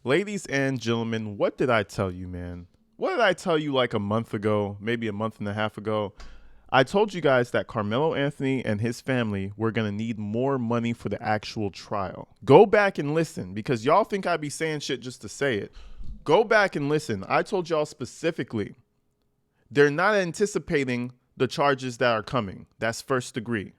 Ladies and gentlemen, what did I tell you, man? What did I tell you like a month ago, maybe a month and a half ago? I told you guys that Carmelo Anthony and his family were going to need more money for the actual trial. Go back and listen because y'all think I be saying shit just to say it. Go back and listen. I told y'all specifically they're not anticipating the charges that are coming. That's first degree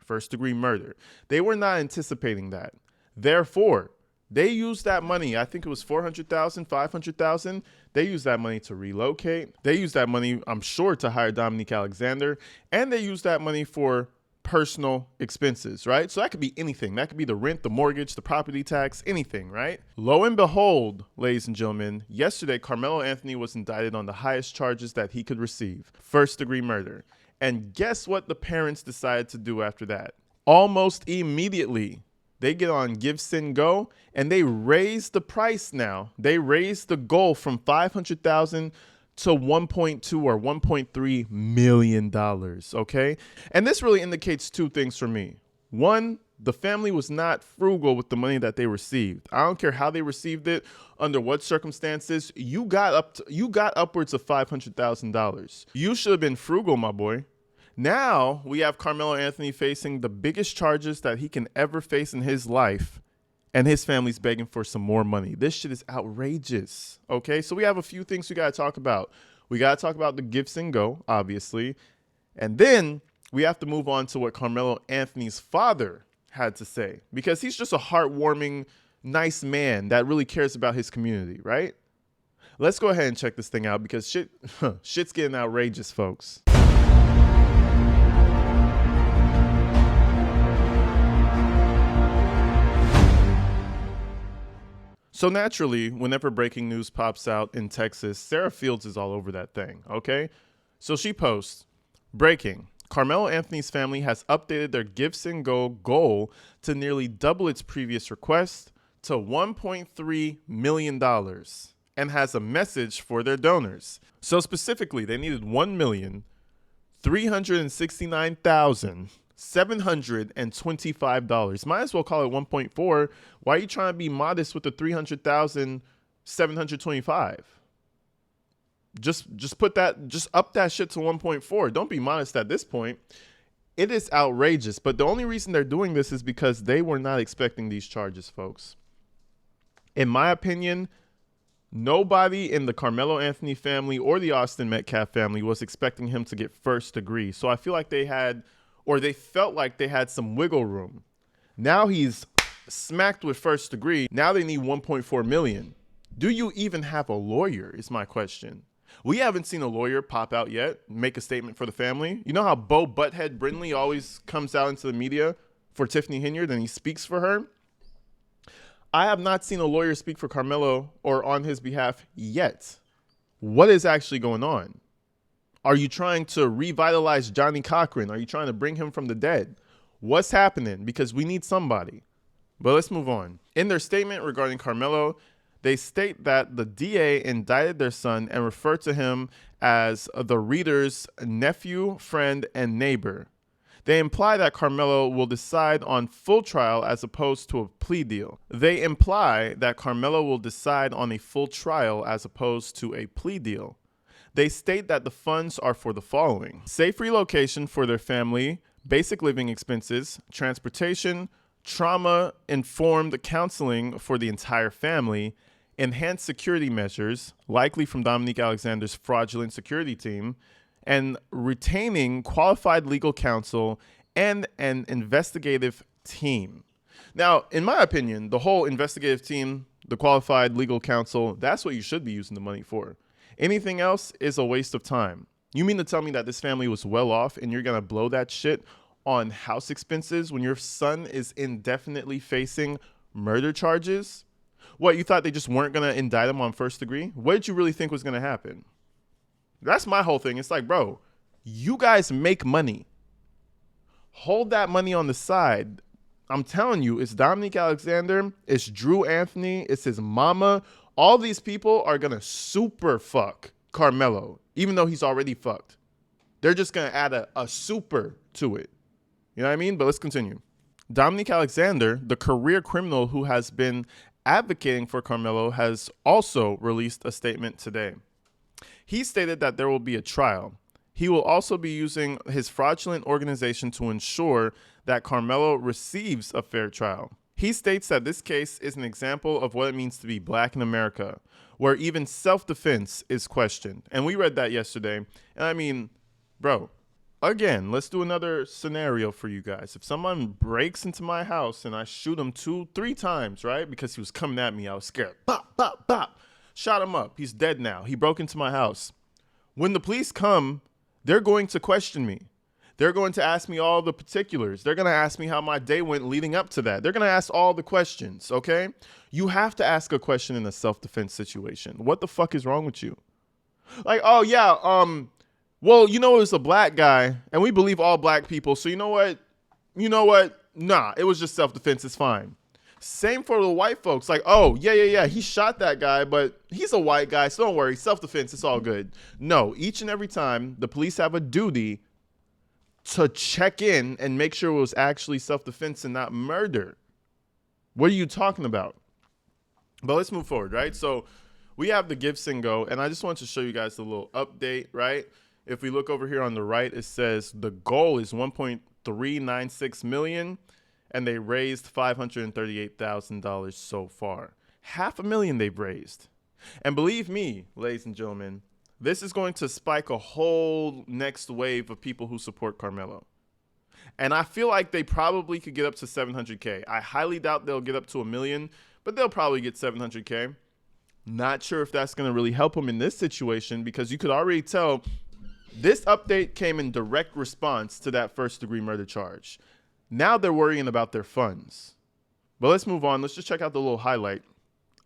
murder. They were not anticipating that. Therefore, they used that money. I think it was 400,000, 500,000. They used that money to relocate. They used that money, I'm sure, to hire Dominique Alexander. And they used that money for personal expenses, right? So that could be anything. That could be the rent, the mortgage, the property tax, anything, right? Lo and behold, ladies and gentlemen, yesterday, Carmelo Anthony was indicted on the highest charges that he could receive, first-degree murder. And guess what the parents decided to do after that? Almost immediately, they get on Give, Send, Go, and they raise the price now. They raise the goal from $500,000 to 1.2 or 1.3 million dollars, okay? And this really indicates two things for me. One, the family was not frugal with the money that they received. I don't care how they received it, under what circumstances. You got upwards of $500,000. You should have been frugal, my boy. Now we have Carmelo Anthony facing the biggest charges that he can ever face in his life, and his family's begging for some more money. This shit is outrageous, okay? So we have a few things we got to talk about. We got to talk about the Give, Send, Go, obviously, and then we have to move on to what Carmelo Anthony's father had to say, because he's just a heartwarming, nice man that really cares about his community, right? Let's go ahead and check this thing out because shit's getting outrageous, folks. So naturally, whenever breaking news pops out in Texas, Sarah Fields is all over that thing, okay? So she posts, breaking, Carmelo Anthony's family has updated their Give, Send, Go goal to nearly double its previous request to $1.3 million and has a message for their donors. So specifically, they needed $1,369,725. Might as well call it 1.4. Why are you trying to be modest with the 300,725? Just up that shit to 1.4. Don't be modest at this point. It is outrageous, but the only reason they're doing this is because they were not expecting these charges, folks. In my opinion, nobody in the Carmelo Anthony family or the Austin Metcalf family was expecting him to get first degree. So I feel like they felt like they had some wiggle room. Now he's smacked with first degree. Now they need 1.4 million. Do you even have a lawyer is my question. We haven't seen a lawyer pop out yet, make a statement for the family. You know how Beau Butthead Brindley always comes out into the media for Tiffany Hinyard and he speaks for her? I have not seen a lawyer speak for Carmelo or on his behalf yet. What is actually going on? Are you trying to revitalize Johnny Cochran? Are you trying to bring him from the dead? What's happening? Because we need somebody. But let's move on. In their statement regarding Carmelo, they state that the DA indicted their son and referred to him as the reader's nephew, friend, and neighbor. They imply that Carmelo will decide on full trial as opposed to a plea deal. They imply that Carmelo will decide on a full trial as opposed to a plea deal. They state that the funds are for the following: safe relocation for their family, basic living expenses, transportation, trauma-informed counseling for the entire family, enhanced security measures, likely from Dominique Alexander's fraudulent security team, and retaining qualified legal counsel and an investigative team. Now, in my opinion, the whole investigative team, the qualified legal counsel, that's what you should be using the money for. Anything else is a waste of time. You mean to tell me that this family was well off and you're going to blow that shit on house expenses when your son is indefinitely facing murder charges? What, you thought they just weren't going to indict him on first degree? What did you really think was going to happen? That's my whole thing. It's like, bro, you guys make money. Hold that money on the side. I'm telling you, it's Dominique Alexander, it's Drew Anthony, it's his mama. All these people are going to super fuck Carmelo, even though he's already fucked. They're just going to add a super to it. You know what I mean? But let's continue. Dominique Alexander, the career criminal who has been advocating for Karmelo, has also released a statement today. He stated that there will be a trial. He will also be using his fraudulent organization to ensure that Karmelo receives a fair trial. He states that this case is an example of what it means to be black in America, where even self-defense is questioned. And we read that yesterday. And I mean, bro, again, let's do another scenario for you guys. If someone breaks into my house and I shoot him 2-3 times, right? Because he was coming at me, I was scared. Bop, bop, bop. Shot him up. He's dead now. He broke into my house. When the police come, they're going to question me. They're going to ask me all the particulars. They're going to ask me how my day went leading up to that. They're going to ask all the questions, okay? You have to ask a question in a self-defense situation. What the fuck is wrong with you? Like, oh, yeah, well, it was a black guy, and we believe all black people, so you know what? Nah, it was just self-defense. It's fine. Same for the white folks. Like, oh, yeah, he shot that guy, but he's a white guy, so don't worry. Self-defense, it's all good. No, each and every time, the police have a duty to check in and make sure it was actually self-defense and not murder. What are you talking about? But let's move forward, right? So we have the Give, Send, Go, and I just want to show you guys a little update, right? If we look over here on the right, it says the goal is 1.396 million, and they raised $538,000 so far. $500,000 they've raised. And believe me, ladies and gentlemen, this is going to spike a whole next wave of people who support Karmelo. And I feel like they probably could get up to 700K. I highly doubt they'll get up to 1 million, but they'll probably get 700K. Not sure if that's going to really help them in this situation, because you could already tell this update came in direct response to that first-degree murder charge. Now they're worrying about their funds. But let's move on. Let's just check out the little highlight.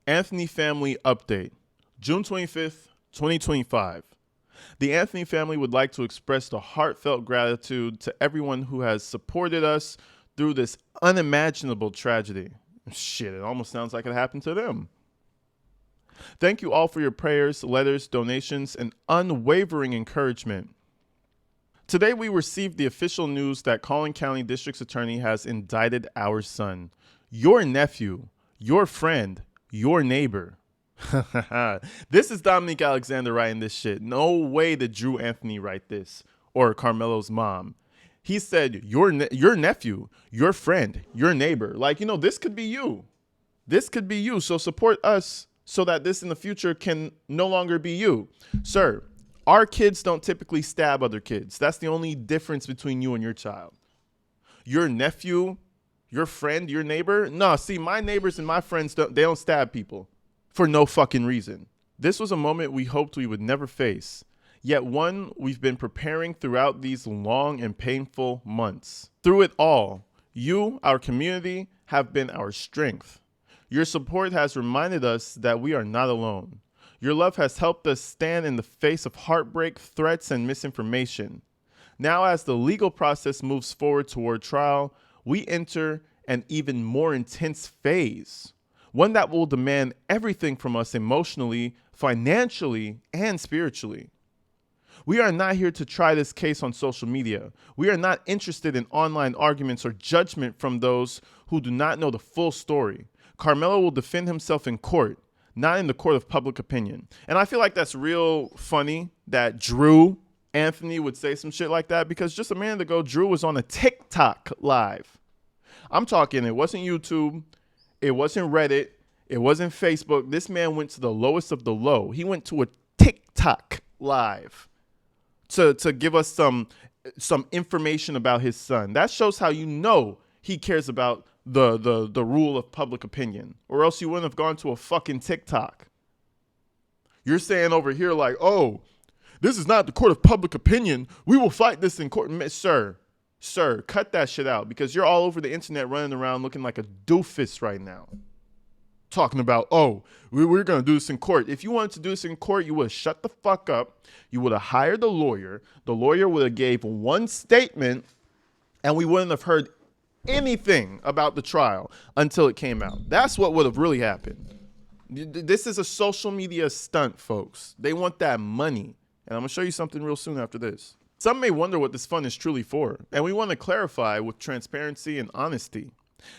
Anthony family update. June 25th, 2025. The Anthony family would like to express the heartfelt gratitude to everyone who has supported us through this unimaginable tragedy. Shit, it almost sounds like it happened to them. Thank you all for your prayers, letters, donations, and unwavering encouragement. Today we received the official news that Collin County District's Attorney has indicted our son, your nephew, your friend, your neighbor. This is Dominique Alexander writing this shit. No way did Drew Anthony write this, or Karmelo's mom. He said, your nephew, your friend, your neighbor. Like, this could be you. This could be you. So support us so that this in the future can no longer be you. Sir, our kids don't typically stab other kids. That's the only difference between you and your child. Your nephew, your friend, your neighbor. No, see, my neighbors and my friends, they don't stab people for no fucking reason. This was a moment we hoped we would never face, yet one we've been preparing throughout these long and painful months. Through it all, you, our community, have been our strength. Your support has reminded us that we are not alone. Your love has helped us stand in the face of heartbreak, threats, and misinformation. Now, as the legal process moves forward toward trial, we enter an even more intense phase, one that will demand everything from us emotionally, financially, and spiritually. We are not here to try this case on social media. We are not interested in online arguments or judgment from those who do not know the full story. Karmelo will defend himself in court, not in the court of public opinion. And I feel like that's real funny that Drew Anthony would say some shit like that, because just a minute ago, Drew was on a TikTok live. I'm talking, it wasn't YouTube, it wasn't Reddit, it wasn't Facebook. This man went to the lowest of the low. He went to a TikTok live to give us some information about his son. That shows how he cares about the rule of public opinion, or else you wouldn't have gone to a fucking TikTok. You're saying over here like, oh, this is not the court of public opinion. We will fight this in court. Sir, cut that shit out, because you're all over the internet running around looking like a doofus right now. Talking about, oh, we're going to do this in court. If you wanted to do this in court, you would have shut the fuck up. You would have hired a lawyer. The lawyer would have gave one statement, and we wouldn't have heard anything about the trial until it came out. That's what would have really happened. This is a social media stunt, folks. They want that money. And I'm going to show you something real soon after this. Some may wonder what this fund is truly for, and we want to clarify with transparency and honesty.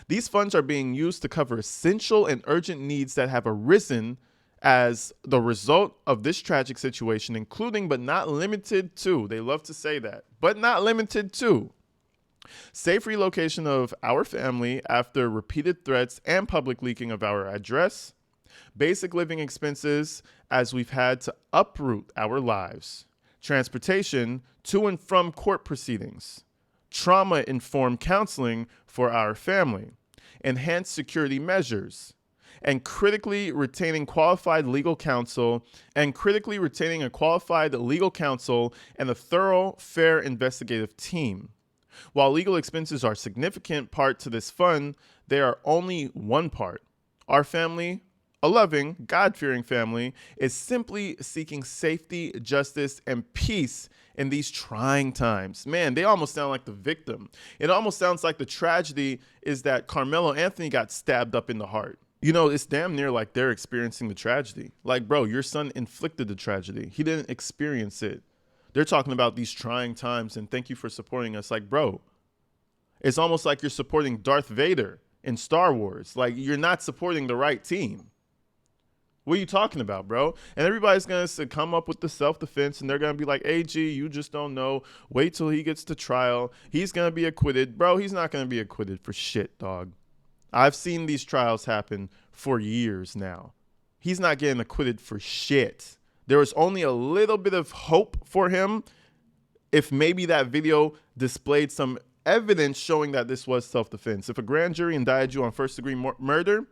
These funds are being used to cover essential and urgent needs that have arisen as the result of this tragic situation, including but not limited to, they love to say that, but not limited to, safe relocation of our family after repeated threats and public leaking of our address, basic living expenses as we've had to uproot our lives, transportation to and from court proceedings, trauma-informed counseling for our family, enhanced security measures, and critically retaining qualified legal counsel and a thorough, fair investigative team. While legal expenses are a significant part to this fund, they are only one part. Our family, a loving, God-fearing family, is simply seeking safety, justice, and peace in these trying times. Man, they almost sound like the victim. It almost sounds like the tragedy is that Karmelo Anthony got stabbed up in the heart. You know, it's damn near like they're experiencing the tragedy. Like, bro, your son inflicted the tragedy. He didn't experience it. They're talking about these trying times and thank you for supporting us. Like, bro, it's almost like you're supporting Darth Vader in Star Wars. Like, you're not supporting the right team. What are you talking about, bro? And everybody's going to come up with the self-defense, and they're going to be like, AG, you just don't know. Wait till he gets to trial. He's going to be acquitted. Bro, he's not going to be acquitted for shit, dog. I've seen these trials happen for years now. He's not getting acquitted for shit. There was only a little bit of hope for him if maybe that video displayed some evidence showing that this was self-defense. If a grand jury indicted you on first-degree murder,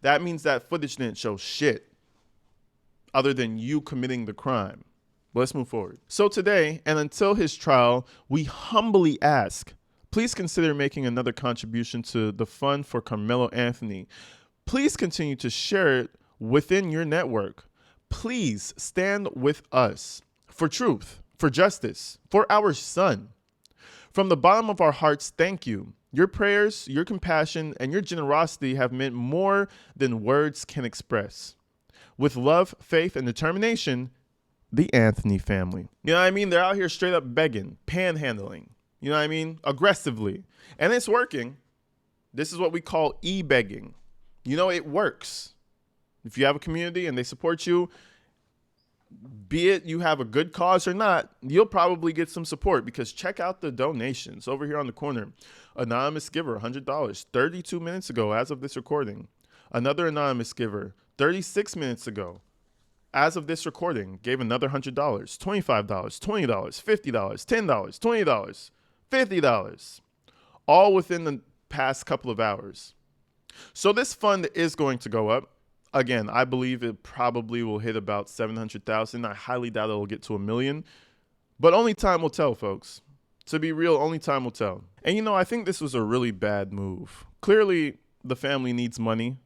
that means that footage didn't show shit other than you committing the crime. Let's move forward. So today, and until his trial, we humbly ask, please consider making another contribution to the fund for Karmelo Anthony. Please continue to share it within your network. Please stand with us for truth, for justice, for our son. From the bottom of our hearts, thank you. Your prayers, your compassion, and your generosity have meant more than words can express. With love, faith, and determination, the Anthony family. You know what I mean? They're out here straight up begging, panhandling. You know what I mean? Aggressively. And it's working. This is what we call e-begging. You know, it works. If you have a community and they support you, be it you have a good cause or not, you'll probably get some support because check out the donations over here on the corner. Anonymous giver, $100, 32 minutes ago as of this recording. Another anonymous giver, 36 minutes ago as of this recording, gave another $100, $25, $20, $50, $10, $20, $50, all within the past couple of hours. So this fund is going to go up. Again, I believe it probably will hit about 700,000. I highly doubt it'll get to 1 million, but only time will tell, folks. To be real, only time will tell. And you know, I think this was a really bad move. Clearly, the family needs money.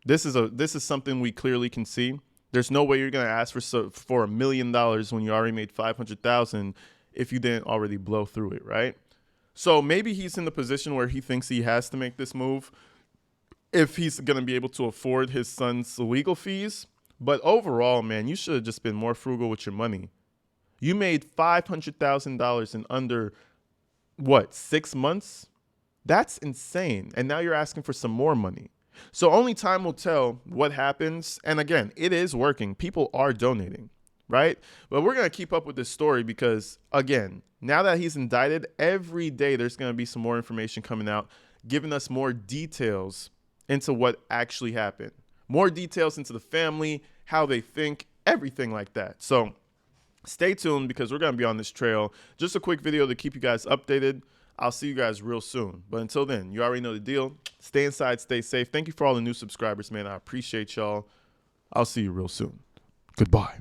This is something we clearly can see. There's no way you're going to ask for $1 million when you already made 500,000 if you didn't already blow through it, right? So maybe he's in the position where he thinks he has to make this move if he's going to be able to afford his son's legal fees. But overall, man, you should have just been more frugal with your money. You made $500,000 in under, 6 months? That's insane. And now you're asking for some more money. So only time will tell what happens. And again, it is working. People are donating, right? But we're going to keep up with this story because, again, now that he's indicted, every day there's going to be some more information coming out, giving us more details into what actually happened. More details into the family, how they think, everything like that. So stay tuned because we're going to be on this trail. Just a quick video to keep you guys updated. I'll see you guys real soon. But until then, you already know the deal. Stay inside, stay safe. Thank you for all the new subscribers, man. I appreciate y'all. I'll see you real soon. Goodbye.